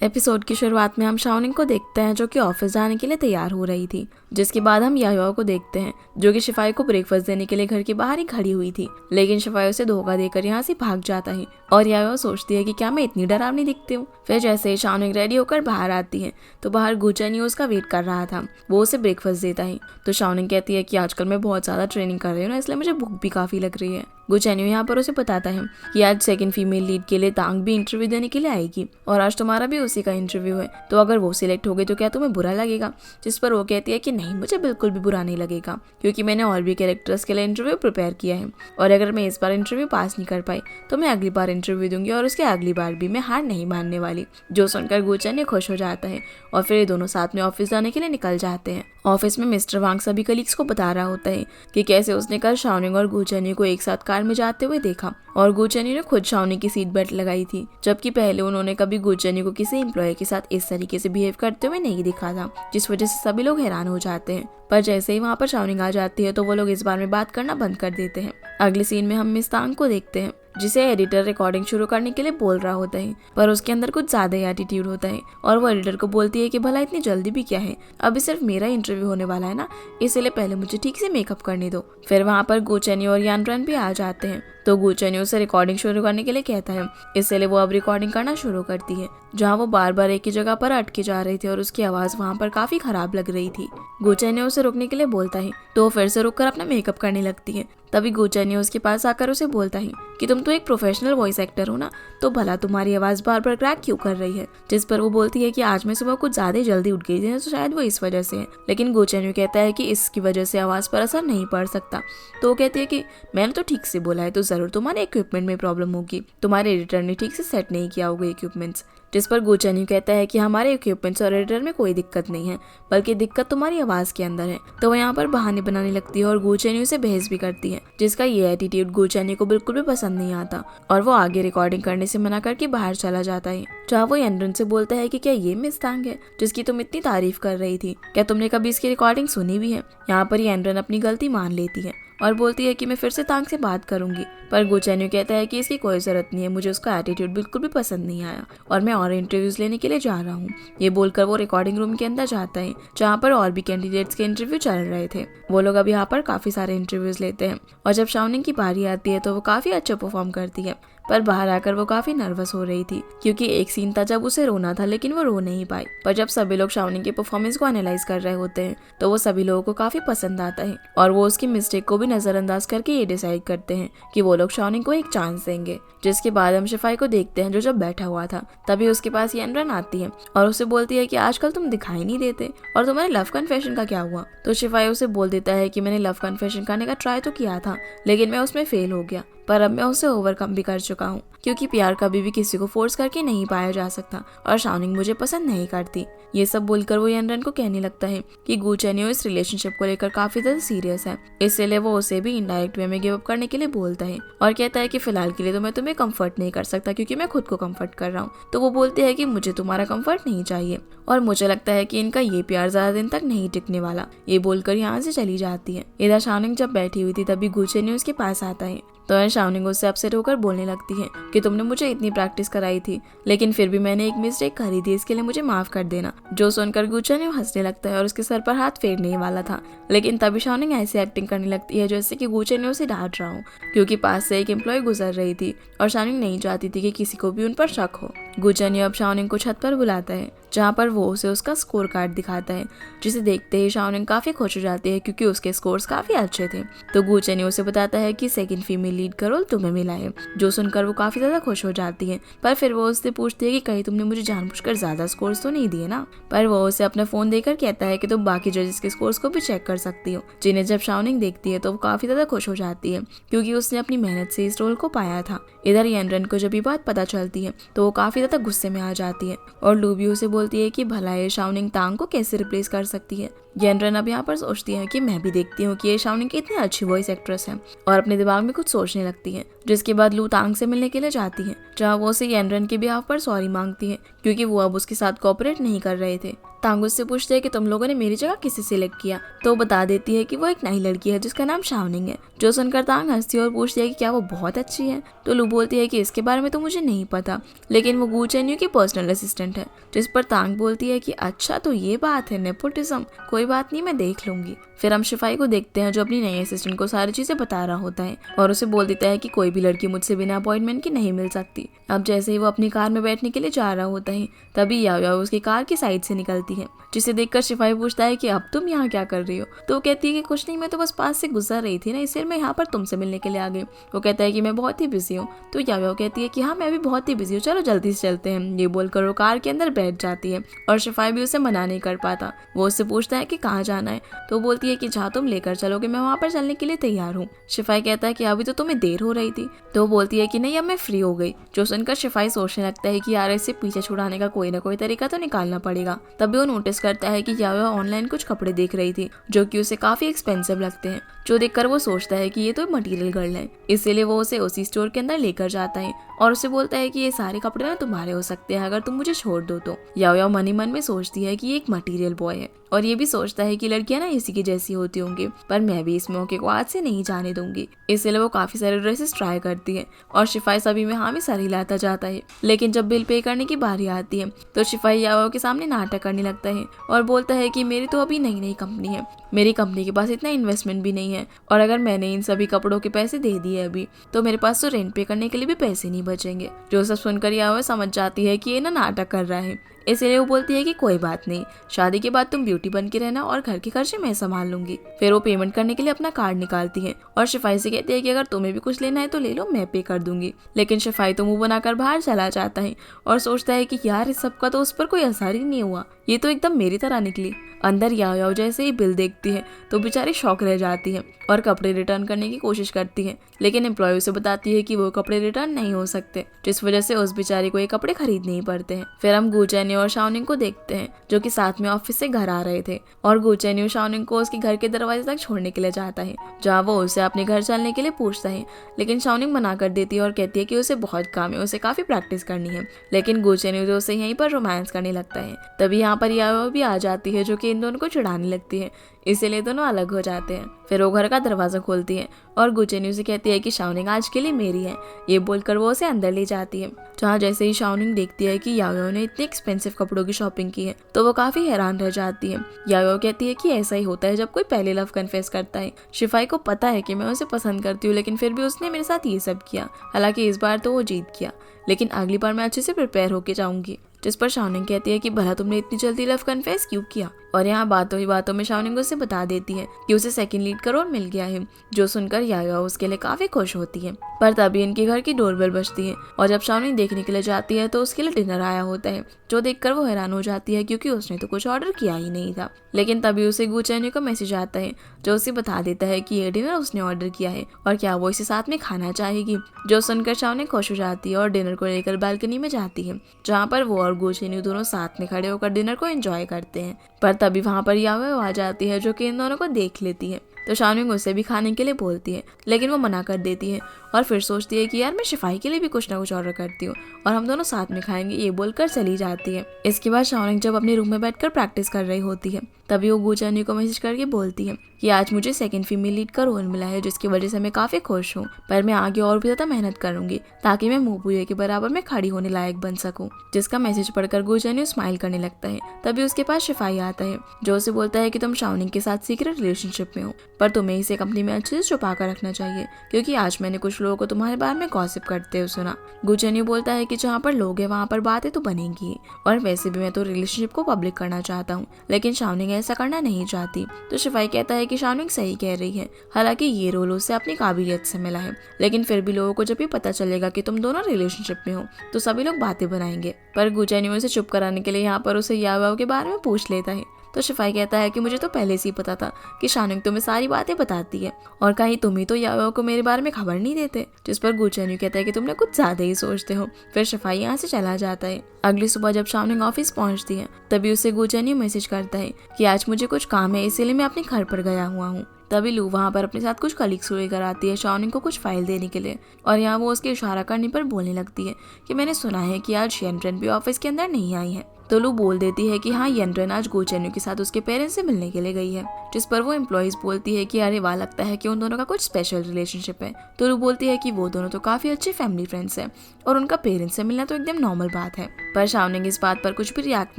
Episode की शुरुआत में हम शाओनिंग को देखते हैं जो कि ऑफिस जाने के लिए तैयार हो रही थी, जिसके बाद हम याओ को देखते हैं जो कि शिफाई को ब्रेकफास्ट देने के लिए घर के बाहर ही खड़ी हुई थी। लेकिन शिफाई उसे धोखा देकर यहाँ से भाग जाता है और याओ सोचती है कि क्या मैं इतनी डरावनी दिखती हूँ। फिर जैसे ही शाओनिंग रेडी होकर बाहर आती है तो बाहर गुचेन्यू उसका वेट कर रहा था। वो उसे ब्रेकफास्ट देता है तो शाओनिंग कहती है कि आजकल मैं बहुत ज्यादा ट्रेनिंग कर रही हूँ ना, इसलिए मुझे भूख भी काफी लग रही है। गुचेन्यू यहाँ पर उसे बताता है कि आज सेकंड फीमेल लीड के लिए तांग भी इंटरव्यू देने के लिए आएगी और आज तुम्हारा भी उसी का इंटरव्यू है, तो अगर वो सिलेक्ट हो गई तो क्या तुम्हें बुरा लगेगा। जिस पर वो कहती है कि नहीं, मुझे बिल्कुल भी बुरा नहीं लगेगा क्योंकि मैंने और भी कैरेक्टर्स के लिए इंटरव्यू प्रिपेयर किया है और अगर मैं इस बार इंटरव्यू पास नहीं कर पाई तो मैं अगली बार इंटरव्यू दूंगी और उसके अगली बार भी मैं हार नहीं मानने वाली। जो सुनकर गुचेन्यू खुश हो जाता है और फिर ये दोनों साथ में ऑफिस जाने के लिए निकल जाते हैं। ऑफिस में मिस्टर वांग सभी कलीग्स को बता रहा होता है कि कैसे उसने कल शाओनिंग और गुचेन्यू को एक साथ कार में जाते हुए देखा और गुचेन्यू ने खुद शाओनिंग की सीट बेल्ट लगाई थी, जबकि पहले उन्होंने कभी गुचेन्यू को किसी एम्प्लॉय के साथ इस तरीके से बिहेव करते हुए नहीं दिखा था, जिस वजह से सभी लोग हैरान हो जाते हैं। पर जैसे ही वहाँ पर शाओनिंग आ जाती है तो वो लोग इस बारे में बात करना बंद कर देते हैं। अगले सीन में हम मिस तांग को देखते हैं जिसे एडिटर रिकॉर्डिंग शुरू करने के लिए बोल रहा होता है, पर उसके अंदर कुछ ज्यादा ही एटीट्यूड होता है और वो एडिटर को बोलती है कि भला इतनी जल्दी भी क्या है, अभी सिर्फ मेरा इंटरव्यू होने वाला है ना, इसलिए पहले मुझे ठीक से मेकअप करने दो। फिर वहाँ पर गुचेन्यू और यानरन भी आ जाते हैं तो गुचेन्यू से रिकॉर्डिंग शुरू करने के लिए कहता है, इसलिए वो अब रिकॉर्डिंग करना शुरू करती है जहाँ वो बार बार एक ही जगह पर अटके जा रही थी और उसकी आवाज वहाँ पर काफी खराब लग रही थी। गुचेन्यू उसे रुकने के लिए बोलता है तो वो फिर से रुककर अपना मेकअप करने लगती है। तभी गुचेन्यू उसके पास आकर उसे बोलता है कि तुम तो एक प्रोफेशनल वॉइस एक्टर हो ना, तो भला तुम्हारी आवाज बार बार क्रैक क्यों कर रही है। जिस पर वो बोलती है कि आज मैं सुबह कुछ ज्यादा जल्दी उठ गई थी तो शायद वो इस वजह से है। लेकिन गुचेन्यू कहता है कि इसकी वजह से आवाज पर असर नहीं पड़ सकता। तो वो कहती है कि मैंने तो ठीक से बोला है, तो जरूर तुम्हारे इक्विपमेंट में प्रॉब्लम होगी, तुम्हारे एडिटर ने ठीक से सेट नहीं किया होगा इक्विपमेंट्स। जिस पर गुचेन्यू कहता है कि हमारे इक्विपमेंट्स और एडिटर में कोई दिक्कत नहीं है, बल्कि दिक्कत तुम्हारी आवाज के अंदर है। तो वो यहाँ पर बहाने बनाने लगती है और गुचेन्यू से बहस भी करती है, जिसका ये एटीट्यूड गुचेन्यू को बिल्कुल भी पसंद नहीं आता और वो आगे रिकॉर्डिंग करने से मना करके बाहर चला जाता है। जहाँ वो यानरन से बोलता है कि क्या ये मिस तांग है जिसकी तुम इतनी तारीफ कर रही थी, क्या तुमने कभी इसकी रिकॉर्डिंग सुनी भी है। यहाँ पर यानरन अपनी गलती मान लेती है और बोलती है कि मैं फिर से तांग से बात करूंगी, पर गुचेन्यू कहता है कि इसकी कोई जरूरत नहीं है, मुझे उसका एटीट्यूड बिल्कुल भी पसंद नहीं आया और मैं और इंटरव्यूज लेने के लिए जा रहा हूँ। ये बोलकर वो रिकॉर्डिंग रूम के अंदर जाता है जहाँ पर और भी कैंडिडेट्स के इंटरव्यू चल रहे थे। वो लोग अब यहाँ पर काफी सारे इंटरव्यूज लेते हैं और जब शाओनिंग की बारी आती है तो वो काफी अच्छा परफॉर्म करती है, पर बाहर आकर वो काफी नर्वस हो रही थी क्योंकि एक सीन था जब उसे रोना था लेकिन वो रो नहीं पाई। पर जब सभी लोग शाओनिंग के परफॉर्मेंस को एनालाइज कर रहे होते हैं तो वो सभी लोगों को काफी पसंद आता है और वो उसकी मिस्टेक को भी नजरअंदाज करके ये डिसाइड करते हैं कि वो लोग शाओनिंग को एक चांस देंगे। जिसके बाद हम शिफाई को देखते हैं जो जब बैठा हुआ था। तभी उसके पास यानरन आती है और उसे बोलती है कि आजकल तुम दिखाई नहीं देते और तुम्हारे लव कन्फेशन का क्या हुआ। तो शिफाई उसे बोल देता है कि मैंने लव कन्फेशन करने का ट्राई तो किया था लेकिन मैं उसमें फेल हो गया, पर अब मैं उसे ओवरकम भी कर चुका हूँ क्योंकि प्यार कभी भी किसी को फोर्स करके नहीं पाया जा सकता और शाओनिंग मुझे पसंद नहीं करती। ये सब बोलकर वो यानरन को कहने लगता है कि गुचेन्यू इस रिलेशनशिप को लेकर काफी ज्यादा सीरियस है, इसलिए वो उसे भी इनडायरेक्ट वे में गिव अप करने के लिए बोलता है और कहता है कि फिलहाल के लिए तो मैं तुम्हें कंफर्ट नहीं कर सकता क्योंकि मैं खुद को कंफर्ट कर रहा हूँ। तो वो बोलती है कि मुझे तुम्हारा कंफर्ट नहीं चाहिए और मुझे लगता है कि इनका ये प्यार ज्यादा दिन तक नहीं टिकने वाला। ये बोलकर यहाँ से चली जाती है। इधर शाओनिंग जब बैठी हुई थी तभी गुचेन्यू उसके पास आता है तो शाओनिंग उससे अपसेट होकर बोलने लगती है कि तुमने मुझे इतनी प्रैक्टिस कराई थी लेकिन फिर भी मैंने एक मिस्टेक करी थी, इसके लिए मुझे माफ कर देना। जो सुनकर गुचेन्यू हंसने लगता है और उसके सर पर हाथ फेरने वाला था, लेकिन तभी शाओनिंग ऐसे एक्टिंग करने लगती है जैसे कि गुचेन्यू उसे डांट रहा हो क्योंकि पास से एक एम्प्लॉय गुजर रही थी और शाओनिंग नहीं चाहती थी कि किसी को भी उन पर शक हो। गुचेन्यू अब शाओनिंग को छत पर बुलाता है जहाँ पर वो उसे उसका स्कोर कार्ड दिखाता है, जिसे देखते ही शाओनिंग काफी खुश हो जाती है क्योंकि उसके स्कोर्स काफी अच्छे थे। तो गुचेन्यू उसे बताता है कि सेकंड फीमेल लीड का रोल तुम्हें मिला है। जो सुनकर वो काफी ज्यादा खुश हो जाती है, पर फिर वो उससे पूछती है कि कहीं तुमने मुझे जानबूझकर ज्यादा स्कोर्स तो नहीं दिए ना। पर वो उसे अपना फोन देकर कहता है कि तुम बाकी जजेस के स्कोर्स को भी चेक कर सकती हो, जिन्हें जब शाओनिंग देखती है तो वो काफी ज्यादा खुश हो जाती है क्योंकि उसने अपनी मेहनत से इस रोल को पाया था। इधर यानरन को जब ये बात पता चलती है तो वो काफी ज्यादा गुस्से में आ जाती है और लूबी उसे बोलती है कि भला ये शाओनिंग तांग को कैसे रिप्लेस कर सकती है। यानरन अब यहाँ पर सोचती है कि मैं भी देखती हूँ कि ये शाओनिंग कितनी अच्छी वॉइस एक्ट्रेस है और अपने दिमाग में कुछ सोचने लगती है। जिसके बाद लू तांग से मिलने के लिए जाती है जहाँ वो उसे यानरन के बिहाफ पर सॉरी मांगती है क्योंकि वो अब उसके साथ कोऑपरेट नहीं कर रहे थे। तांग उससे पूछते है कि तुम लोगों ने मेरी जगह किसे सिलेक्ट किया, तो वो बता देती है कि वो एक नई लड़की है जिसका नाम शाओनिंग है। जो सुनकर तांग हंसती है और पूछती है कि क्या वो बहुत अच्छी है। तो लू बोलती है कि इसके बारे में तो मुझे नहीं पता, लेकिन वो गू चेन्यू की पर्सनल असिस्टेंट है। जिस पर तांग बोलती है कि अच्छा तो ये बात है, नेपोटिज्म, कोई बात नहीं, मैं देख लूंगी। फिर हम शिफाई को देखते हैं जो अपनी नई असिस्टेंट को सारी चीजें बता रहा होता है और उसे बोल देता है कि कोई भी लड़की मुझसे बिना अपॉइंटमेंट के नहीं मिल सकती। अब जैसे ही वो अपनी कार में बैठने के लिए जा रहा होता है तभी याओ याओ उसकी कार की साइड से निकलती है, जिसे देखकर शिफाई पूछता है कि अब तुम यहाँ क्या कर रही हो। तो वो कहती है कि कुछ नहीं, मैं तो बस पास से गुजर रही थी ना, इसलिए मैं यहाँ पर तुमसे मिलने के लिए आ गई। वो कहता है कि मैं बहुत ही बिजी हूँ। तो याओ याओ कहती है कि हाँ मैं भी बहुत ही बिजी हूँ, चलो जल्दी से चलते हैं। ये बोलकर वो कार के अंदर बैठ जाती है और शिफाई भी उसे मना नहीं कर पाता। वो उससे पूछता है कि कहाँ जाना है, तो वो बोलती है कि जहाँ तुम लेकर चलोगे मैं वहाँ पर चलने के लिए तैयार हूँ। शिफाई कहता है कि अभी तो तुम्हें देर हो रही थी, तो वो बोलती है कि नहीं अब मैं फ्री हो गई। जो सुनकर शिफाई सोचने लगता है कि यार इससे पीछे छुड़ाने का कोई ना कोई तरीका तो निकालना पड़ेगा। तभी वो नोटिस करता है कि याओ याओ ऑनलाइन कुछ कपड़े देख रही थी जो कि उसे काफी एक्सपेंसिव लगते हैं, जो देखकर वो सोचता है कि ये तो मटेरियल गर्ल है, इसीलिए वो उसे उसी स्टोर के अंदर लेकर जाता है और उसे बोलता है कि ये सारे कपड़े ना तुम्हारे हो सकते हैं अगर तुम मुझे छोड़ दो तो। याओ याओ मन ही मन में सोचती है कि ये एक मटेरियल बॉय है और ये भी सोचता है कि लड़कियां ना इसी की जैसी होती होंगी, पर मैं भी इस मौके को आज से नहीं जाने दूंगी। इसलिए वो काफी सारे ड्रेसेस ट्राई करती है और शिफाई सभी में हाँ में सर हिलाता जाता है। लेकिन जब बिल पे करने की बारी आती है तो शिफाई याओ के सामने नाटक करने लगता है और बोलता है कि मेरी तो अभी नई नई कंपनी है, मेरी कंपनी के पास इतना इन्वेस्टमेंट भी नहीं है और अगर मैंने इन सभी कपड़ों के पैसे दे दिए अभी तो मेरे पास तो रेंट पे करने के लिए भी पैसे नहीं बचेंगे। जो सब सुनकर याओ समझ जाती है कि ये ना नाटक कर रहा है, इसलिए वो बोलती है कि कोई बात नहीं, शादी के बाद तुम ब्यूटी बन के रहना और घर के खर्चे मैं संभाल लूंगी। फिर वो पेमेंट करने के लिए अपना कार्ड निकालती है और शिफाई से कहती है कि अगर तुम्हें भी कुछ लेना है तो ले लो, मैं पे कर दूंगी। लेकिन शिफाई तो मुंह बनाकर बाहर चला जाता है और सोचता है कि यार इस सब का तो उस पर कोई असर ही नहीं हुआ, ये तो एकदम मेरी तरह निकली। अंदर याओ याओ जैसे ही बिल देखती है तो बेचारी शॉक रह जाती है और कपड़े रिटर्न करने की कोशिश करती है, लेकिन एम्प्लॉय उसे बताती है कि वो कपड़े रिटर्न नहीं हो सकते, जिस वजह से उस बेचारी को ये कपड़े खरीदने ही पड़ते हैं। फिर हम गू चेन्यू और शाओनिंग को देखते हैं जो कि साथ में ऑफिस से घर आ रहे थे और गू चेन्यू शाओनिंग को उसके घर के दरवाजे तक छोड़ने के लिए जाता है, जहाँ वो उसे अपने घर चलने के लिए पूछता है। लेकिन शाओनिंग मना कर देती है और कहती है कि उसे बहुत काम है, उसे काफी प्रैक्टिस करनी है। लेकिन गू चेन्यू जो उसे यहीं पर रोमांस करने लगता है। तभी यहाँ पर याओ भी आ जाती है जो कि इन दोनों को चिढ़ाने लगती है, इसीलिए दोनों अलग हो जाते हैं। फिर वो घर का दरवाजा खोलती है और गू चेन्यू से कहती है कि शाओनिंग आज के लिए मेरी है। ये बोलकर वो उसे अंदर ले जाती है, जहाँ जैसे ही शाओनिंग देखती है कि याओ याओ ने इतने एक्सपेंसिव कपड़ों की शॉपिंग की है तो वो काफी हैरान रह जाती है। याओ याओ कहती है कि ऐसा ही होता है जब कोई पहले लव कन्फेस करता है। शिफाई को पता है कि मैं उसे पसंद करती हूँ, लेकिन फिर भी उसने मेरे साथ ये सब किया। हालांकि इस बार तो वो जीत गया, लेकिन अगली बार मैं अच्छे से प्रिपेयर होके जाऊंगी। जिस पर शाओनिंग कहती है कि भला तुमने इतनी जल्दी लव कन्फेस क्यों किया। और यहाँ बातों ही बातों में शाओनिंग उसे बता देती है कि उसे सेकंड लीड का रोल मिल गया है, जो सुनकर याओ याओ उसके लिए काफी खुश होती है। पर तभी इनके घर की डोरबेल बजती है और जब शाओनिंग देखने के लिए जाती है तो उसके लिए डिनर आया होता है, जो देखकर वो हैरान हो जाती है क्योंकि उसने तो कुछ ऑर्डर किया ही नहीं था। लेकिन तभी उसे गू चेन्यू का मैसेज आता है जो उसे बता देता है कि ये डिनर उसने ऑर्डर किया है और क्या वो इसे साथ में खाना चाहेगी। जो सुनकर शाओनिंग खुश हो जाती है और डिनर को लेकर बालकनी में जाती है, जहाँ पर वो और गू चेन्यू दोनों साथ में खड़े होकर डिनर को एंजॉय करते हैं। पर तभी वहाँ पर याओ याओ आ जाती है जो कि इन दोनों को देख लेती है, तो शाओनिंग उसे भी खाने के लिए बोलती है, लेकिन वो मना कर देती है और फिर सोचती है कि यार मैं शिफाई के लिए भी कुछ ना कुछ ऑर्डर करती हूँ और हम दोनों साथ में खाएंगे, ये बोलकर चली जाती है। इसके बाद शाओनिंग जब अपने रूम में बैठकर प्रैक्टिस कर रही होती है तभी वो गू चेन्यू को मैसेज करके बोलती है कि आज मुझे सेकंड फीमेल लीड का रोल मिला है, जिसकी वजह से मैं काफी खुश हूँ, पर मैं आगे और भी ज्यादा मेहनत करूंगी ताकि मैं मुंह के बराबर में खड़ी होने लायक बन सकूं। जिसका मैसेज पढ़कर गू चेन्यू स्माइल करने लगता है। तभी उसके पास शिफाई आता है जो उसे बोलता है कि तुम शाओनिंग के साथ सीक्रेट रिलेशनशिप में हो, पर तुम्हें इसे कंपनी में अच्छे से छुपा कर रखना चाहिए क्योंकि आज मैंने कुछ लोगों को तुम्हारे बारे में गॉसिप करते हुए सुना। गू चेन्यू बोलता है कि जहाँ पर लोग हैं वहाँ पर बातें तो बनेंगी और वैसे भी मैं तो रिलेशनशिप को पब्लिक करना चाहता हूँ, लेकिन शाओनिंग ऐसा करना नहीं चाहती। तो शिफाई कहता है कि शाओनिंग सही कह रही है, हालांकि ये रोल उसे अपनी काबिलियत से मिला है, लेकिन फिर भी लोगों को जब भी पता चलेगा कि तुम दोनों रिलेशनशिप में हो तो सभी लोग बातें बनाएंगे। पर गू चेन्यू उसे चुप कराने के लिए यहाँ पर उसे याओ याओ के बारे में पूछ लेता है। तो शिफाई कहता है कि मुझे तो पहले से ही पता था कि शाओनिंग तुम्हें सारी बातें बताती है और कहीं तुम ही तो याओ याओ को मेरे बारे में खबर नहीं देते। जिस पर गू चेन्यू कहता है कि तुमने कुछ ज्यादा ही सोचते हो। फिर शिफाई यहाँ से चला जाता है। अगली सुबह जब शाओनिंग ऑफिस पहुंचती है तभी उसे गू चेन्यू मैसेज करता है कि आज मुझे कुछ काम है, इसीलिए मैं अपने घर पर गया हुआ हूँ। तभी लू वहाँ पर अपने साथ कुछ कलीग्स लेकर आती है शाओनिंग को कुछ फाइल देने के लिए और यहाँ वो उसके इशारा करने पर बोलने लगती है कि मैंने सुना है कि आज शेनरेन भी ऑफिस के अंदर नहीं आई है। तो लू बोल देती है कि हाँ येनरेन आज गो चेन्यू के साथ उसके पेरेंट्स से मिलने के लिए गई है, जिस पर वो एम्प्लॉइज बोलती है कि अरे वाह, लगता है कि उन दोनों का कुछ स्पेशल रिलेशनशिप है। तो लू बोलती है कि वो दोनों तो काफी अच्छे फैमिली फ्रेंड्स हैं और उनका पेरेंट्स से मिलना तो एकदम नॉर्मल बात है। पर शाओनिंग इस बात पर कुछ भी रिएक्ट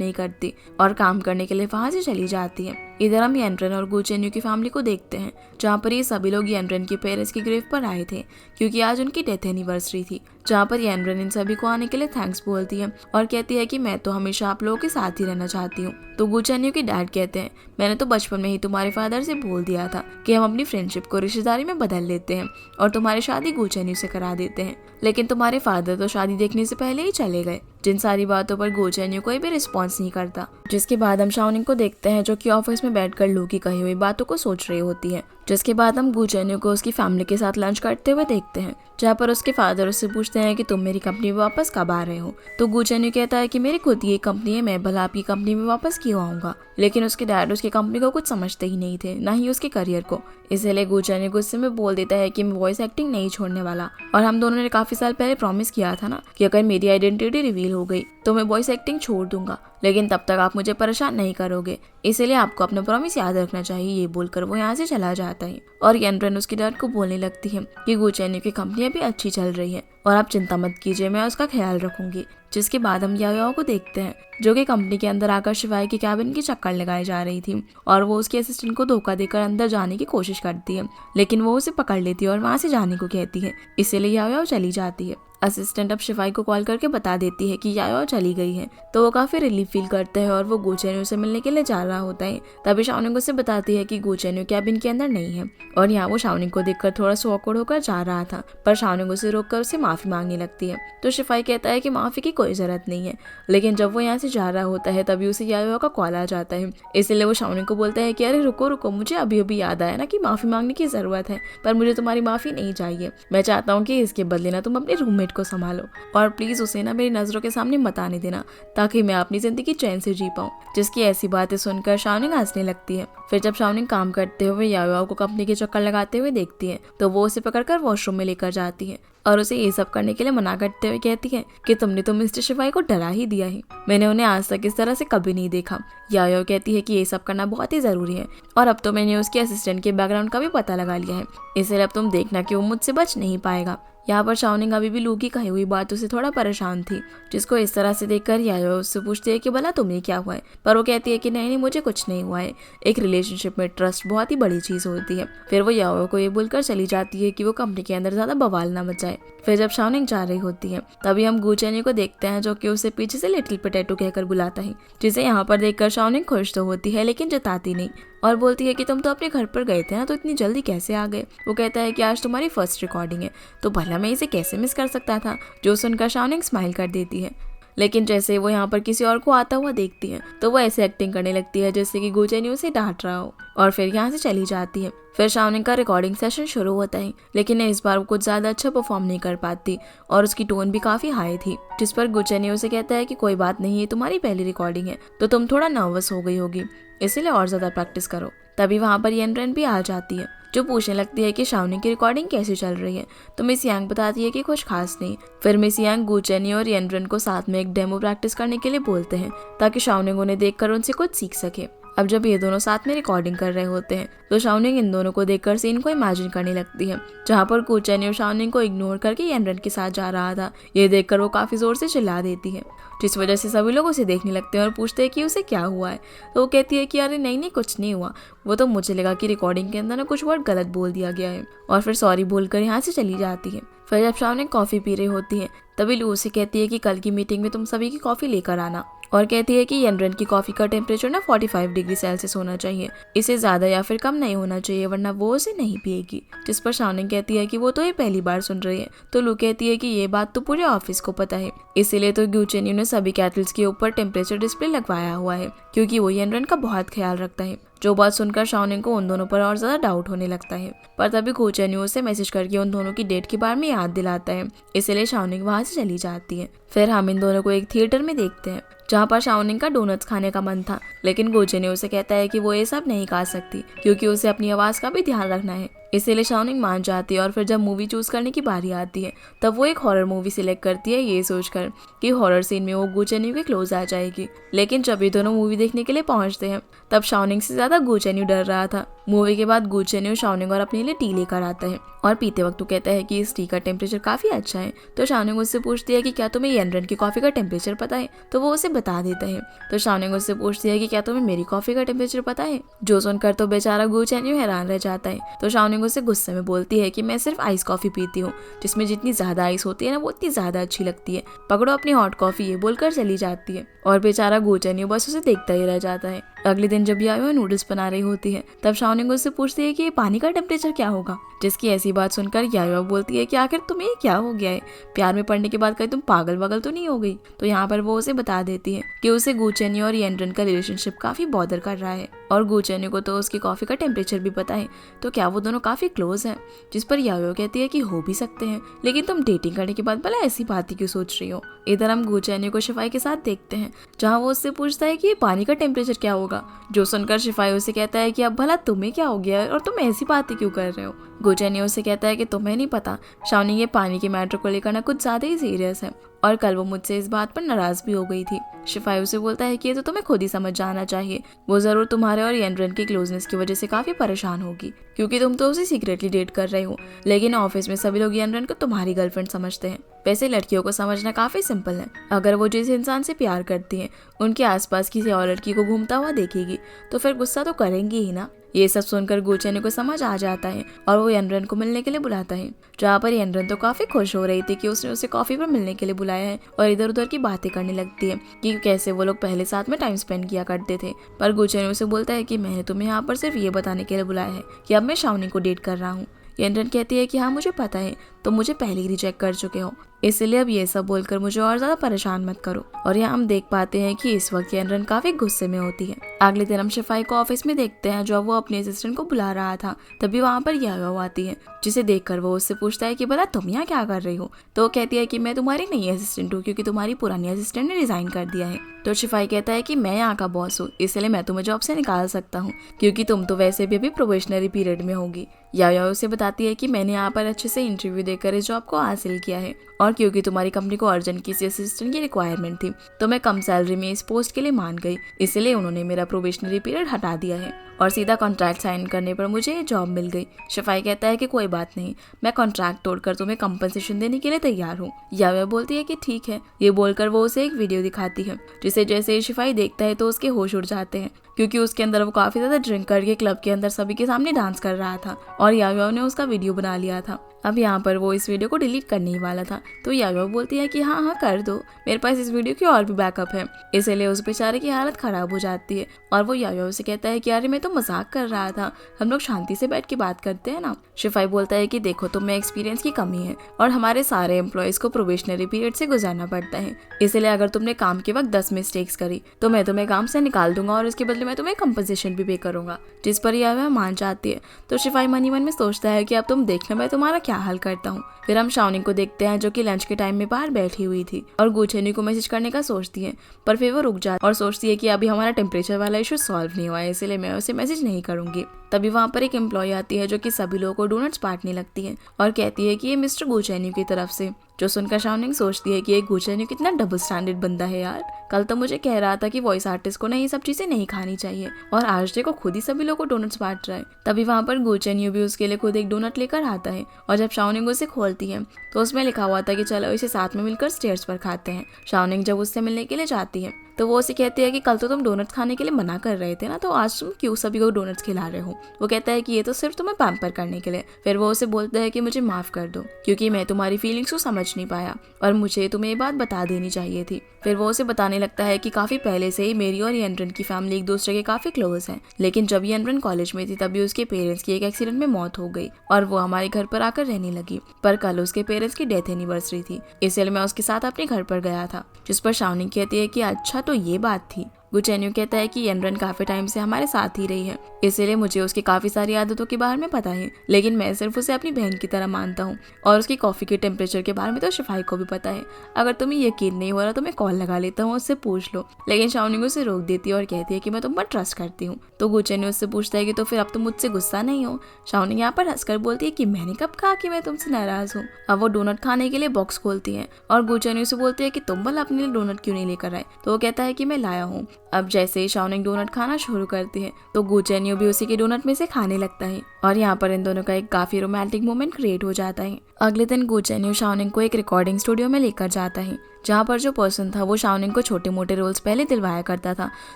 नहीं करती और काम करने के लिए वहां से चली जाती है। इधर हम येनरेन और गो चेन्यू की फैमिली को देखते हैं, जहाँ पर ये सभी लोग येनरेन के पेरेंट्स की ग्रेव पर आए थे क्योंकि आज उनकी डेथ एनिवर्सरी थी, जहाँ पर येनरेन इन सभी को आने के लिए थैंक्स बोलती है और कहती है कि मैं तो हमेशा आप लोगों के साथ ही रहना चाहती हूँ। तो गो चेन्यू के डैड कहते हैं मैंने तो बचपन में ही तुम्हारे फादर से बोल दिया था कि हम अपनी फ्रेंडशिप को रिश्तेदारी में बदल लेते हैं और तुम्हारी शादी गो चेन्यू से करा देते हैं, लेकिन तुम्हारे फादर तो शादी देखने से पहले ही चले गए। जिन सारी बातों पर गो चेन्यू कोई भी रिस्पॉन्स नहीं करता, जिसके बाद हम शाओनिंग को देखते हैं जो कि ऑफिस में बैठकर लू की कही हुई बातों को सोच रही होती है। जिसके बाद हम गो चेन्यू को उसकी फैमिली के साथ लंच करते हुए देखते हैं, जहाँ पर उसके फादर उससे पूछते हैं कि तुम मेरी कंपनी में वापस कब आ रहे हो। तो गो चेन्यू कहता है कि मेरी खुद की कंपनी है, मैं भला आपकी कंपनी में वापस क्यों आऊंगा। लेकिन उसके डैड उसकी कंपनी को कुछ समझते ही नहीं थे, ना ही उसके करियर को। इसलिए गो चेन्यू गुस्से में बोल देता है कि मैं वॉइस एक्टिंग नहीं छोड़ने वाला, और हम दोनों ने काफी साल पहले प्रॉमिस किया था ना कि अगर मेरी आइडेंटिटी रिवील हो गई तो मैं वॉइस एक्टिंग छोड़ दूंगा, लेकिन तब तक आप मुझे परेशान नहीं करोगे, इसलिए आपको अपना प्रॉमिस याद रखना चाहिए। ये बोलकर वो यहाँ से चला जाता है और येनरेन उसके डैड को बोलने लगती है कि गो चेन्यू की कंपनी अभी अच्छी चल रही है और आप चिंता मत कीजिए, मैं उसका ख्याल रखूंगी। जिसके बाद हम याओ को देखते हैं जो कि कंपनी के अंदर आकर शिवाय की कैबिन की चक्कर लगाई जा रही थी और वो उसके असिस्टेंट को धोखा देकर अंदर जाने की कोशिश करती है, लेकिन वो उसे पकड़ लेती है और वहां से जाने को कहती है, इसीलिए याओ चली जाती है। असिस्टेंट अब शिवाई को कॉल करके बता देती है कि याओ चली गई है, तो वो काफी रिलीफ फील करता है और वो गो चेन्यू से मिलने के लिए जा रहा होता है। तभी शाओनिंग उसे बताती है कि गो चेन्यू कैबिन के अंदर नहीं है और यहाँ वो शाओनिंग को देखकर थोड़ा सा ऑकवर्ड होकर जा रहा था, पर शाओनिंग उसे रोककर उसे माफी मांगने लगती है। तो शिफाई कहता है कि माफी की कोई जरूरत नहीं है, लेकिन जब वो यहाँ से जा रहा होता है तभी उसे याओ का कॉल आ जाता है। इसलिए वो शाओनिंग को बोलता है कि अरे रुको रुको, मुझे अभी अभी याद आया ना कि माफी मांगने की जरूरत है, पर मुझे तुम्हारी माफी नहीं चाहिए। मैं चाहता हूँ कि इसके बदले ना तुम अपने रूममेट को संभालो और प्लीज उसे ना मेरी नजरों के सामने मत आने देना, ताकि मैं अपनी जिंदगी चैन से जी पाऊँ। जिसकी ऐसी बातें सुनकर शाओनिंग हंसने लगती है। फिर जब शाओनिंग काम करते हुए याओ को कंपनी के चक्कर लगाते हुए देखती है तो वो उसे पकड़कर वॉशरूम में लेकर जाती है और उसे ये सब करने के लिए मना करते हुए कहती है कि तुमने तो मिस्टर शिवाई को डरा ही दिया है, मैंने उन्हें आज तक इस तरह से कभी नहीं देखा। याओ कहती है कि ये सब करना बहुत ही जरूरी है और अब तो मैंने उसके असिस्टेंट के बैकग्राउंड का भी पता लगा लिया है, इसलिए अब तुम देखना कि वो मुझसे बच नहीं पाएगा। यहाँ पर शाओनिंग अभी भी लू की कही हुई बातों से थोड़ा परेशान थी, जिसको इस तरह से देखकर याओ उससे पूछती है कि भला तुम्हें क्या हुआ है, पर वो कहती है कि नहीं मुझे कुछ नहीं हुआ है। एक रिलेशनशिप में ट्रस्ट बहुत ही बड़ी चीज होती है। फिर वो याओ को ये बोलकर चली जाती है कि वो कंपनी के अंदर ज्यादा बवाल ना मचाए। फिर जब शाओनिंग जा रही होती है तभी हम गो चेन्यू को देखते हैं जो कि उसे पीछे से लिटिल पोटैटो कहकर बुलाता है, जिसे यहाँ पर देखकर शाओनिंग खुश तो होती है लेकिन जताती नहीं और बोलती है कि तुम तो अपने घर पर गए थे ना, तो इतनी जल्दी कैसे आ गए। वो कहता है कि आज तुम्हारी फर्स्ट रिकॉर्डिंग है, तो भला मैं इसे कैसे मिस कर सकता था। जो सुनकर शाओनिंग स्माइल कर देती है, लेकिन जैसे वो यहाँ पर किसी और को आता हुआ देखती है तो वो ऐसे एक्टिंग करने लगती है जैसे कि गो चेन्यू उसे डांट रहा हो और फिर यहाँ से चली जाती है। फिर शाओनिंग का रिकॉर्डिंग सेशन शुरू होता है, लेकिन इस बार वो कुछ ज्यादा अच्छा परफॉर्म नहीं कर पाती और उसकी टोन भी काफी हाई थी, जिस पर गो चेन्यू उसे कहता है कि कोई बात नहीं, ये तुम्हारी पहली रिकॉर्डिंग है तो तुम थोड़ा नर्वस हो गई होगी, इसलिए और ज्यादा प्रैक्टिस करो। तभी वहाँ पर येनरेन भी आ जाती है जो पूछने लगती है कि शाओनिंग की रिकॉर्डिंग कैसी चल रही है। तो मिस यांग बताती है कि कुछ खास नहीं। फिर मिस यांग गो चेन्यू और येनरेन को साथ में एक डेमो प्रैक्टिस करने के लिए बोलते हैं ताकि शाओनिंग उन्हें देखकर उनसे कुछ सीख सके। अब जब ये दोनों साथ में रिकॉर्डिंग कर रहे होते हैं तो शाओनिंग इन दोनों को देखकर सीन को इमेजिन करने लगती है, जहाँ पर गो चेन्यू शाओनिंग को इग्नोर करके येनरेन के साथ जा रहा था। ये देखकर वो काफी जोर से चिल्ला देती है, जिस वजह से सभी लोग उसे देखने लगते हैं और पूछते हैं कि उसे क्या हुआ है। तो वो कहती है कि अरे नहीं कुछ नहीं हुआ, वो तो मुझे लगा कि रिकॉर्डिंग के अंदर ना कुछ वर्ड गलत बोल दिया गया है, और फिर सॉरी बोलकर यहाँ से चली जाती है। फिर जब शाओनिंग कॉफी पी रही होती है तभी लू उसे कहती है कि कल की मीटिंग में तुम सभी की कॉफी लेकर आना, और कहती है कि येनरेन की कॉफी का टेम्परेचर ना 45 डिग्री सेल्सियस होना चाहिए, इसे ज्यादा या फिर कम नहीं होना चाहिए वरना वो उसे नहीं पिएगी। जिस पर शाओनिंग कहती है कि वो तो ये पहली बार सुन रही है। तो लू कहती है कि ये बात तो पूरे ऑफिस को पता है, इसीलिए तो गो चेन्यू ने सभी कैटल्स के ऊपर टेम्परेचर डिस्प्ले लगवाया हुआ है क्योंकि वो येनरेन का बहुत ख्याल रखता है। जो बात सुनकर शाओनिंग को उन दोनों पर और ज्यादा डाउट होने लगता है, पर तभी गो चेन्यू उसे मैसेज करके उन दोनों की डेट के बारे में याद दिलाता है, इसलिए शाओनिंग वहां से चली जाती है। फिर हम इन दोनों को एक थिएटर में देखते हैं जहाँ पर शाओनिंग का डोनट्स खाने का मन था, लेकिन गो चेन्यू उसे कहता है कि वो ये सब नहीं खा सकती क्योंकि उसे अपनी आवाज का भी ध्यान रखना है। इसीलिए शाओनिंग मान जाती है और फिर जब मूवी चूज करने की बारी आती है तब वो एक हॉरर मूवी सिलेक्ट करती है, ये सोचकर कि हॉरर सीन में वो गू चेन्यू के क्लोज आ जाएगी। लेकिन जब ये दोनों मूवी देखने के लिए पहुंचते हैं तब शाओनिंग से ज्यादा गू चेन्यू डर रहा था। मूवी के बाद गू चेन्यू शाओनिंग और अपने लिए टी लेकर आता है और पीते वक्त वो कहता है कि इस टी का टेम्परेचर काफी अच्छा है। तो शाओनिंग उससे पूछती है कि क्या तुम्हें येनरन की कॉफी का टेम्परेचर पता है, तो वो उसे बता देता है। तो शाओनिंग उससे पूछती है कि क्या तुम्हें मेरी कॉफी का टेम्परेचर पता है, जो सुनकर तो बेचारा गू चेन्यू हैरान रह जाता है। तो शाओनिंग उससे गुस्से में बोलती है कि मैं सिर्फ आइस कॉफी पीती हूँ, जिसमें जितनी ज्यादा आइस होती है ना वो उतनी ज्यादा अच्छी लगती है, पकड़ो अपनी हॉट कॉफी, ये बोलकर चली जाती है। और बेचारा गू चेन्यू बस उसे देखता ही रह जाता है। अगले दिन जब यायो नूडल्स बना रही होती है तब शाओनिंग उससे पूछती है कि ये पानी का टेम्परेचर क्या होगा, जिसकी ऐसी बात सुनकर यायो बोलती है कि आखिर तुम्हें क्या हो गया है, प्यार में पड़ने के बाद कहीं तुम पागल वगल तो नहीं हो गई। तो यहाँ पर वो उसे बता देती है कि उसे गू चेन्यू और येनरन का रिलेशनशिप काफी बॉदर कर रहा है और गू चेन्यू को तो उसकी कॉफी का टेम्परेचर भी पता है, तो क्या वो दोनों काफी क्लोज हैं। जिस पर यायो कहती है कि हो भी सकते हैं, लेकिन तुम डेटिंग करने के बाद भला ऐसी बात ही क्यों सोच रही हो। इधर हम गू चेन्यू को शिफाई के साथ देखते हैं जहाँ वो उससे पूछता है कि ये पानी का टेम्परेचर क्या होगा, जो सुनकर शिफाई उसे कहता है कि अब भला तुम्हें क्या हो गया है और तुम ऐसी बातें क्यों कर रहे हो। गू चेन्यू उसे कहता है कि तुम्हें नहीं पता, शाओनिंग ये पानी के मैटर को लेकर ना कुछ ज्यादा ही सीरियस है और कल वो मुझसे इस बात पर नाराज भी हो गई थी। शिफाई उसे बोलता है कि ये तो तुम्हें खुद ही समझ जाना चाहिए, वो जरूर तुम्हारे और येनरन की क्लोजनेस की वजह से काफी परेशान होगी, क्योंकि तुम तो उसे सीक्रेटली डेट कर रहे हो, लेकिन ऑफिस में सभी लोग येनरन को तुम्हारी गर्लफ्रेंड समझते हैं। वैसे लड़कियों को समझना काफी सिंपल है, अगर वो जिस इंसान से प्यार करती है उनके आसपास किसी और लड़की को घूमता हुआ देखेगी तो फिर गुस्सा तो करेंगी ही ना। ये सब सुनकर गू चेन्यू को समझ आ जाता है और वो येनरन को मिलने के लिए बुलाता है, जहाँ पर येनरन तो काफी खुश हो रही थी कि उसने उसे कॉफी पर मिलने के लिए बुलाया है और इधर उधर की बातें करने लगती है कि कैसे वो लोग पहले साथ में टाइम स्पेंड किया करते थे। पर गू चेन्यू उसे बोलता है कि मैंने तुम्हें यहाँ पर सिर्फ ये बताने के लिए बुलाया है कि अब मैं शाओनिंग को डेट कर रहा हूँ। येनरन कहती है कि हाँ मुझे पता है, तुम मुझे पहले ही रिजेक्ट कर चुके हो, इसलिए अब ये सब बोलकर मुझे और ज्यादा परेशान मत करो। और यहाँ हम देख पाते हैं कि इस वक्त येनरन काफी गुस्से में होती है। अगले दिन हम शिफाई को ऑफिस में देखते हैं जो वो अपने असिस्टेंट को बुला रहा था, तभी वहाँ पर यायो आती है, जिसे देखकर वो उससे पूछता है कि भला तुम यहाँ क्या कर रही हो। तो वो कहती है कि मैं तुम्हारी नई असिस्टेंट हूँ क्योंकि तुम्हारी पुरानी असिस्टेंट ने रिजाइन कर दिया है। तो शिफाई कहता है कि मैं यहाँ का बॉस हूँ, इसलिए मैं तुम्हें जॉब से निकाल सकता हूँ क्योंकि तुम तो वैसे भी अभी प्रोबेशनरी पीरियड में होगी। यायो उसे बताती है कि मैंने यहाँ पर अच्छे से इंटरव्यू देकर इस जॉब को हासिल किया है और क्योंकि तुम्हारी कंपनी को अर्जेंट किसी असिस्टेंट की रिक्वायरमेंट थी तो मैं कम सैलरी में इस पोस्ट के लिए मान गई, इसलिए उन्होंने मेरा प्रोबेशनरी पीरियड हटा दिया है और सीधा कॉन्ट्रैक्ट साइन करने पर मुझे ये जॉब मिल गई। शिफाई कहता है कि कोई बात नहीं, मैं कॉन्ट्रैक्ट तोड़कर तुम्हें कंपनसेशन देने के लिए तैयार हूँ। यायो बोलती है कि ठीक है। ये बोलकर वो उसे एक वीडियो दिखाती है, जिसे जैसे शिफाई देखता है तो उसके होश उड़ जाते हैं क्योंकि उसके अंदर वो काफी ज्यादा ड्रिंक करके क्लब के अंदर सभी के सामने डांस कर रहा था और यायो ने उसका वीडियो बना लिया था। अब यहाँ पर वो इस वीडियो को डिलीट करने ही वाला था, तो यायो बोलती है कि हाँ हाँ कर दो, मेरे पास इस वीडियो की और भी बैकअप है। इसलिए उस बेचारे की हालत खराब हो जाती है और वो यायो से कहता है कि अरे मैं तो मजाक कर रहा था, हम लोग शांति से बैठ के बात करते हैं ना। शिफाई बोलता है कि देखो तुम में एक्सपीरियंस की कमी है और हमारे सारे एम्प्लॉयज को प्रोबेशनरी पीरियड से गुजरना पड़ता है, इसलिए अगर तुमने काम के वक्त 10 मिस्टेक्स करी तो मैं तुम्हें काम से निकाल दूंगा और इसके बदले मैं तुम्हें कंपनसेशन भी पे करूंगा। जिस पर यायो मान जाती है। तो शिफाई मन ही मन में सोचता है कि अब तुम देखना मैं तुम्हारा क्या हाल करता हूँ। फिर हम शाओनिंग को देखते हैं जो कि लंच के टाइम में बाहर बैठी हुई थी और गू चेन्यू को मैसेज करने का सोचती है, पर फिर वो रुक जाती और सोचती है कि अभी हमारा टेम्परेचर वाला इशू सॉल्व नहीं हुआ है, इसलिए मैं उसे मैसेज नहीं करूंगी। तभी वहाँ पर एक एम्प्लॉय आती है जो कि सभी लोगों को डोनट्स बांटने लगती है और कहती है कि ये मिस्टर गू चेन्यू की तरफ से, जो सुनकर शाओनिंग सोचती है कि ये गू चेन्यू कितना डबल स्टैंडर्ड बंदा है यार। कल तो मुझे कह रहा था कि वॉइस आर्टिस्ट को ना ये सब चीजें नहीं खानी चाहिए और आज देखो खुद ही सभी लोगों को डोनट्स बांट रहा है। तभी वहाँ पर गू चेन्यू भी उसके लिए खुद एक डोनट लेकर आता है और जब शाओनिंग उसे खोलती है तो उसमें लिखा हुआ था कि चलो इसे साथ में मिलकर स्टेयर्स पर खाते हैं। शाओनिंग जब उससे मिलने के लिए जाती है तो वो उसे कहती है कि कल तो तुम डोनट्स खाने के लिए मना कर रहे थे ना, तो आज तुम क्यों सभी को डोनट्स खिला रहे हो। वो कहता है कि ये तो सिर्फ तुम्हें पैम्पर करने के लिए। फिर वो उसे बोलता है कि मुझे माफ कर दो क्योंकि मैं तुम्हारी फीलिंग्स को समझ नहीं पाया और मुझे तुम्हें ये बात बता देनी चाहिए थी। फिर वो उसे बताने लगता है कि काफी पहले से ही मेरी और येनरन की फैमिली एक दूसरे के काफी क्लोज है, लेकिन जब येनरन कॉलेज में थी तभी उसके पेरेंट्स की एक एक्सीडेंट में मौत हो गई और वो हमारे घर पर आकर रहने लगी। पर कल उसके पेरेंट्स की डेथ एनिवर्सरी थी, इसलिए मैं उसके साथ अपने घर पर गया था। जिस पर शाओनिंग कहती है कि अच्छा तो ये बात थी। गू चेन्यू कहता है कि येनरन काफी टाइम से हमारे साथ ही रही है, इसीलिए मुझे उसकी काफी सारी आदतों के बारे में पता है, लेकिन मैं सिर्फ उसे अपनी बहन की तरह मानता हूँ। और उसकी कॉफी के टेम्परेचर के बारे में तो शिफाई को भी पता है। अगर तुम्हें यकीन नहीं हो रहा तो मैं कॉल लगा लेता हूँ, उससे पूछ लो। लेकिन शाओनिंग उसे रोक देती है और कहती है कि मैं तुम पर ट्रस्ट करती हूँ। तो गुचेन्यू उससे पूछता है कि तो फिर अब तुम मुझसे गुस्सा नहीं हो। शाओनिंग यहाँ पर हंसकर बोलती है कि मैंने कब कहा कि मैं तुमसे नाराज हूँ। अब वो डोनट खाने के लिए बॉक्स खोलती है और गुचेन्यू से बोलती है कि तुम भला अपने लिए डोनट क्यों नहीं लेकर आए। तो वो कहता है कि मैं लाया हूँ। अब जैसे ही शाओनिंग डोनट खाना शुरू करती है तो गुचेन्यू भी उसी के डोनट में से खाने लगता है और यहाँ पर इन दोनों का एक काफी रोमांटिक मोमेंट क्रिएट हो जाता है। अगले दिन गुचेन्यू शाओनिंग को एक रिकॉर्डिंग स्टूडियो में लेकर जाता है, जहाँ पर जो पर्सन था वो शाओनिंग को छोटे मोटे रोल्स पहले दिलवाया करता था।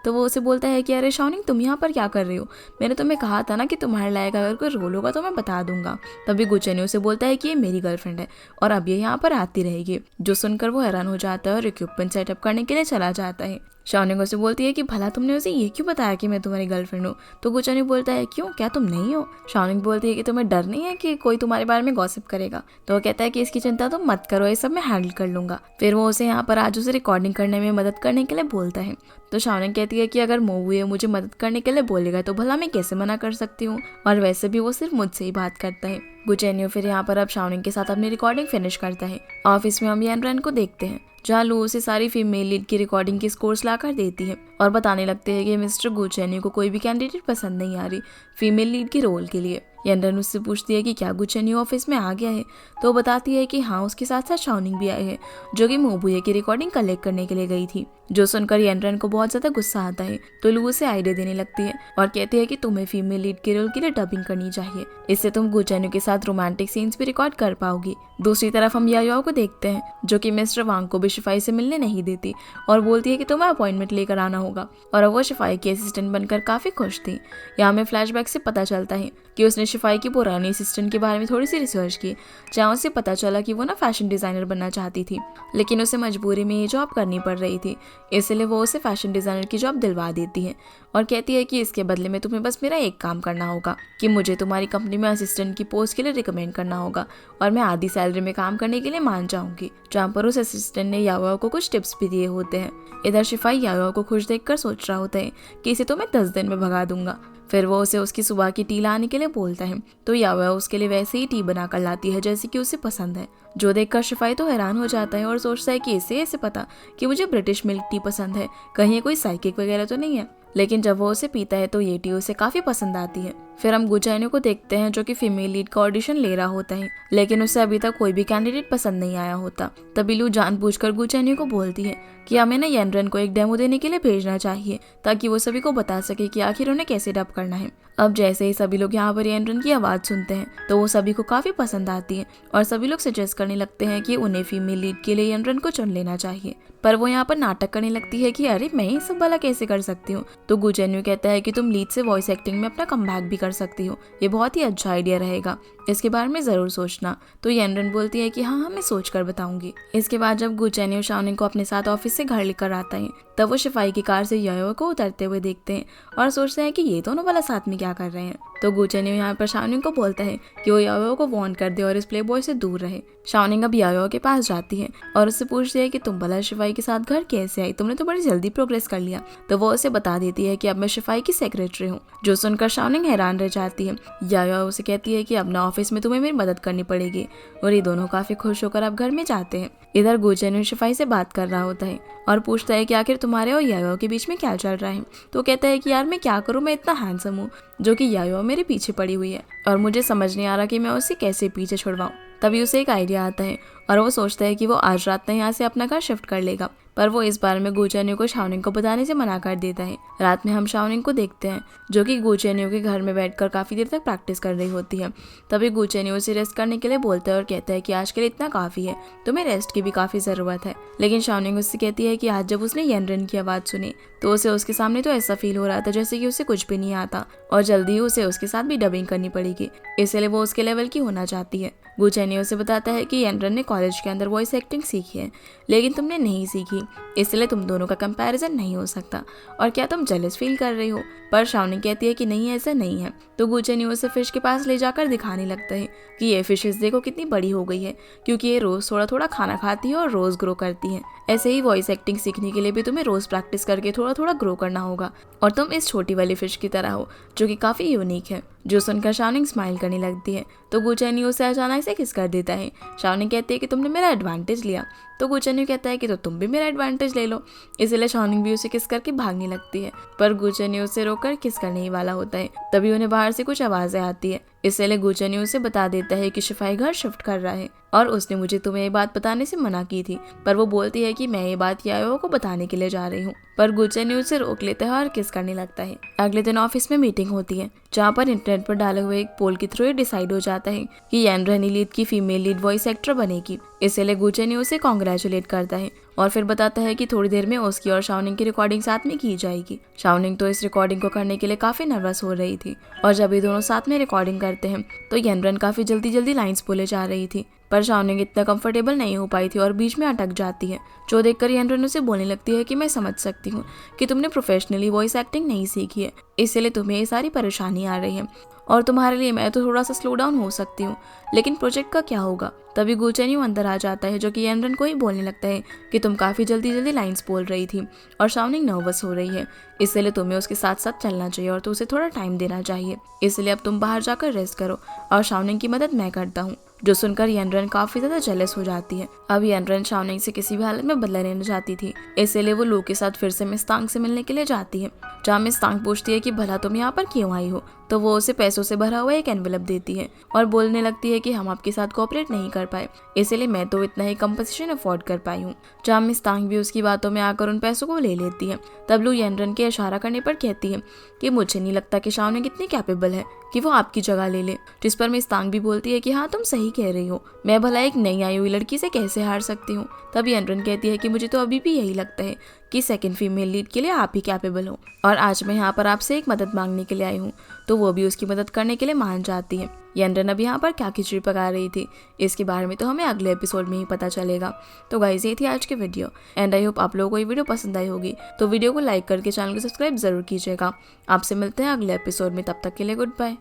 तो वो उसे बोलता है कि अरे शाओनिंग, तुम यहाँ पर क्या कर रही हो? मैंने तुम्हें कहा था ना कि तुम्हारे लायक अगर कोई रोल होगा तो मैं बता दूंगा। तभी गुचेन्यू उसे बोलता है कि ये मेरी गर्लफ्रेंड है और अब ये यहाँ पर आती रहेगी। जो सुनकर वो हैरान हो जाता है और इक्विपमेंट सेटअप करने के लिए चला जाता है। शाओनिंग उसे बोलती है कि भला तुमने उसे ये क्यों बताया कि मैं तुम्हारी गर्लफ्रेंड हूँ? तो गुचेन्यू बोलता है क्यों, क्या तुम नहीं हो? शाओनिंग बोलती है कि तुम्हें डर नहीं है कि कोई तुम्हारे बारे में गॉसिप करेगा? तो वो कहता है कि इसकी चिंता तुम मत करो, ये सब मैं हैंडल कर लूंगा। फिर वो उसे यहाँ पर आज उसे रिकॉर्डिंग करने में मदद करने के लिए बोलता है। तो शाओनिंग कहती है कि अगर मोबुए मुझे मदद करने के लिए बोलेगा तो भला मैं कैसे मना कर सकती हूँ, और वैसे भी वो सिर्फ मुझसे ही बात करता है। गुचेन्यू फिर यहाँ पर अब शाओनिंग के साथ अपनी रिकॉर्डिंग फिनिश करता है। ऑफिस में हम यानरन को देखते हैं, जहाँ लू उसे सारी फीमेल लीड की रिकॉर्डिंग की स्कोर्स लाकर देती है और बताने लगते हैं कि मिस्टर गुचेन्यू को कोई भी कैंडिडेट पसंद नहीं आ रही फीमेल लीड के रोल के लिए। यानरन उससे पूछती है कि क्या गुचेन्यू ऑफिस में आ गया है? तो वो बताती है कि हाँ, उसके साथ साथ शाओनिंग भी आई है, जो कि मोबुए की रिकॉर्डिंग कलेक्ट करने के लिए गई थी। जो सुनकर यानरन को बहुत ज्यादा गुस्सा आता है। तो लू उसे आइडिया देने लगती है और कहती है कि तुम्हें फीमेल लीड के रोल के लिए डबिंग करनी चाहिए, इससे तुम गुचेन्यू के साथ रोमांटिक सीन्स भी रिकॉर्ड कर पाओगी। दूसरी तरफ हम याओ को देखते हैं, जो कि मिस्टर वांग को भी शिफाई से मिलने नहीं देती और बोलती है कि तुम्हें अपॉइंटमेंट लेकर आना होगा, और वो शिफाई की असिस्टेंट बनकर काफी खुश थी। यहाँ हमें फ्लैशबैक से पता चलता है कि उसने शिफाई की पुरानी असिस्टेंट के बारे में थोड़ी सी रिसर्च की, जहाँ उसे पता चला कि वो ना फैशन डिजाइनर बनना चाहती थी, लेकिन उसे मजबूरी में ये जॉब करनी पड़ रही थी। इसलिए वो उसे फैशन डिजाइनर की जॉब दिलवा देती है और कहती है कि इसके बदले में तुम्हें बस मेरा एक काम करना होगा कि मुझे तुम्हारी कंपनी में असिस्टेंट की पोस्ट के लिए रिकमेंड करना होगा और मैं आधी सैलरी में काम करने के लिए मान जाऊंगी। जहाँ पर उस असिस्टेंट ने याओ को कुछ टिप्स भी दिए होते हैं। इधर शिफाई याओ को खुश देखकर सोच रहा होता है कि इसे तो मैं 10 दिन में भगा दूंगा। फिर वो उसे उसकी सुबह की टी लाने के लिए बोलता है, तो याओ उसके लिए वैसे ही टी बनाकर लाती है जैसे कि उसे पसंद है। जो देखकर शिफाई तो हैरान हो जाता है और सोचता है कि इसे ऐसे पता कि मुझे ब्रिटिश मिल्क टी पसंद है, कहीं ये कोई साइकिक वगैरह तो नहीं है। लेकिन जब वो उसे पीता है तो ये टी उसे काफी पसंद आती है। फिर हम गुचेन्यू को देखते हैं, जो कि फीमेल लीड का ऑडिशन ले रहा होता है, लेकिन उसे अभी तक कोई भी कैंडिडेट पसंद नहीं आया होता। तभी लू जानबूझकर गुचेन्यू को बोलती है कि हमें ना यानरन को एक डेमो देने के लिए भेजना चाहिए, ताकि वो सभी को बता सके कि आखिर उन्हें कैसे डब करना है। अब जैसे ही सभी लोग यहाँ पर यानरन की आवाज सुनते हैं तो वो सभी को काफी पसंद आती है और सभी लोग सजेस्ट करने लगते हैं कि उन्हें फीमेल लीड के लिए यानरन को चुन लेना चाहिए। पर वो यहाँ पर नाटक करने लगती है कि अरे मैं ये सब भला कैसे कर सकती हूँ। तो गुचेन्यू कहता है कि तुम लीड से वॉइस एक्टिंग में अपना कमबैक भी कर सकती हो, ये बहुत ही अच्छा आइडिया रहेगा, इसके बारे में जरूर सोचना। तो यानरन बोलती है कि हाँ मैं सोच कर बताऊंगी। इसके बाद जब गुचेन्यू शाओनिंग को अपने साथ ऑफिस से घर लेकर आता है, तब वो शिफाई की कार से याओ को उतरते हुए देखते हैं और सोचते हैं कि ये दोनों भला साथ में क्या कर रहे हैं। तो गुचेन्यू यहाँ पर शाओनिंग को बोलता है कि वो याओ को वार्न कर दे और इस प्ले बॉय से दूर रहे। शाओनिंग अब याओ के पास जाती है और उससे पूछती है कि तुम भला शिफाई के साथ घर कैसे आई, तुमने तो बड़ी जल्दी प्रोग्रेस कर लिया। तो वो उसे बता देती है कि अब मैं शिफाई की सेक्रेटरी हूँ। जो सुनकर शाओनिंग हैरान रह जाती है। याओ उसे कहती है कि अब ना ऑफिस में तुम्हें मेरी मदद करनी पड़ेगी, और ये दोनों काफी खुश होकर अब घर में जाते हैं। इधर गुचेन्यू शिफाई से बात कर रहा होता है और पूछता है कि आखिर तुम्हारे और याओ के बीच में क्या चल रहा है। तो कहता है कि यार मैं क्या करूँ, मैं इतना हैंडसम हूँ, जो कि याओ मेरे पीछे पड़ी हुई है और मुझे समझ नहीं आ रहा कि मैं उसे कैसे पीछे छुड़वाऊं। तभी उसे एक आइडिया आता है और वो सोचता है कि वो आज रात में यहाँ से अपना घर शिफ्ट कर लेगा, पर वो इस बारे में गुचेन्यू को शाओनिंग को बताने से मना कर देता है। रात में हम शाओनिंग को देखते हैं, जो कि गुचेन्यू के घर में बैठकर काफी देर तक प्रैक्टिस कर रही होती है। तभी गुचेन्यू उसे रेस्ट करने के लिए बोलता है और कहता है कि आज के लिए इतना काफी है, तुम्हें रेस्ट की भी काफी जरूरत है। लेकिन शाओनिंग उससे कहती है कि आज जब उसने यानरन की आवाज सुनी तो उसे उसके सामने तो ऐसा फील हो रहा था जैसे कि उसे कुछ भी नहीं आता, और जल्दी ही उसे उसके साथ भी डबिंग करनी पड़ेगी, इसलिए वो उसके लेवल की होना चाहती है। गुचेन्यू उसे बताता है कि यानरन ने कॉलेज के अंदर वॉइस एक्टिंग सीखी है, लेकिन तुमने नहीं सीखी, होगी, इसलिए तुम दोनों का कंपैरिजन नहीं हो सकता। और क्या तुम जेलस फील कर रही हो? पर शाओनिंग कहती है कि नहीं, ऐसा नहीं है। तो गु चेन्यू उसे फिश के पास ले जाकर दिखाने लगता है कि ये फिशेस देखो कितनी बड़ी हो गई है, क्योंकि ये रोज थोड़ा थोड़ा खाना खाती है और रोज ग्रो करती है। ऐसे ही वॉइस एक्टिंग सीखने के लिए भी तुम्हें रोज प्रैक्टिस करके थोड़ा थोड़ा ग्रो करना होगा, और तुम इस छोटी वाली फिश की तरह हो जो कि काफी यूनिक है। जो सुनकर शाओनिंग स्माइल करने लगती है। तो गु चेन्यू उसे अचानक से किस कर देता है। शाओनिंग कहती है कि तुमने मेरा एडवांटेज लिया। तो गु चेन्यू कहता है कि तो तुम भी मेरा एडवांटेज ले लो। इसलिए शाओनिंग भी उसे किस करके भागने लगती है, पर गु चेन्यू उसे रोककर किस करने ही वाला होता है। तभी उन्हें बाहर से कुछ आवाजें आती है। इसलिए गु चेन्यू उसे बता देता है कि शिफाई घर शिफ्ट कर रहा है और उसने मुझे तुम्हें ये बात बताने से मना की थी, पर वो बोलती है कि मैं ये बात यायो को बताने के लिए जा रही हूँ। पर गु चेन्यू उसे रोक लेता है और किस करने लगता है। अगले दिन ऑफिस में मीटिंग होती है, जहाँ पर इंटरनेट पर डाले हुए एक पोल के थ्रू डिसाइड हो जाता है कि यान रनी लीड की फीमेल लीड वॉइस एक्टर बनेगी। इसलिए गु चेन्यू उसे कॉन्ग्रेचुलेट करता है और फिर बताता है कि थोड़ी देर में उसकी और शाओनिंग की रिकॉर्डिंग साथ में की जाएगी। शाओनिंग तो इस रिकॉर्डिंग को करने के लिए काफी नर्वस हो रही थी, और जब ये दोनों साथ में रिकॉर्डिंग करते हैं तो यानरन काफी जल्दी जल्दी लाइंस बोले जा रही थी, पर शाओनिंग इतना कंफर्टेबल नहीं हो पाई थी और बीच में अटक जाती है। जो देखकर यानरन उसे बोलने लगती है कि मैं समझ सकती हूँ कि तुमने प्रोफेशनली वॉइस एक्टिंग नहीं सीखी है, इसलिए तुम्हें ये सारी परेशानी आ रही है, और तुम्हारे लिए मैं तो थोड़ा सा स्लो डाउन हो सकती हूँ, लेकिन प्रोजेक्ट का क्या होगा? तभी गु चेन्यू अंदर आ जाता है, जो कि यानरन को ही बोलने लगता है कि तुम काफी जल्दी जल्दी लाइंस बोल रही थी और शाओनिंग नर्वस हो रही है, इसलिए तुम्हें उसके साथ साथ चलना चाहिए और तो उसे थोड़ा टाइम देना चाहिए। इसलिए अब तुम बाहर जाकर रेस्ट करो और शाओनिंग की मदद मैं करता हूँ। जो सुनकर यानरन काफी ज्यादा जेलस हो जाती है। अब यानरन शाओनिंग से किसी भी हालत में बदला लेना चाहती थी, इसलिए वो लू के साथ फिर से मिस तांग से मिलने के लिए जाती है, जहाँ मिस तांग पूछती है कि भला तुम यहाँ पर क्यों आई हो। तो वो उसे पैसों से भरा हुआ एक एनवेलप देती है और बोलने लगती है कि हम आपके साथ कोऑपरेट नहीं कर पाए, इसलिए मैं तो इतना ही कंपनसेशन अफोर्ड कर पाई हूँ। जहाँ मिस तांग भी उसकी बातों में आकर उन पैसों को ले लेती है। तब लू यानरन के इशारा करने पर कहती है कि मुझे नहीं लगता कि शाओनिंग इतनी कैपेबल है कि वो आपकी जगह ले ले। जिस पर मिस तांग भी बोलती है कि हाँ तुम सही कह रही हो, मैं भला एक नई आई हुई लड़की से कैसे हार सकती हूँ। तब यानरन कहती है कि मुझे तो अभी भी यही लगता है कि सेकंड फीमेल लीड के लिए आप ही कैपेबल हो, और आज मैं यहाँ पर आपसे एक मदद मांगने के लिए आई हूँ। तो वो भी उसकी मदद करने के लिए मान जाती है। यानरन अब यहाँ पर क्या खिचड़ी पका रही थी, इसके बारे में तो हमें अगले एपिसोड में ही पता चलेगा। तो गाइस ये थी आज की वीडियो, एंड आई होप आप लोगों को ये वीडियो पसंद आई होगी। तो वीडियो को लाइक करके चैनल को सब्सक्राइब जरूर कीजिएगा। आपसे मिलते हैं अगले एपिसोड में, तब तक के लिए गुड बाय।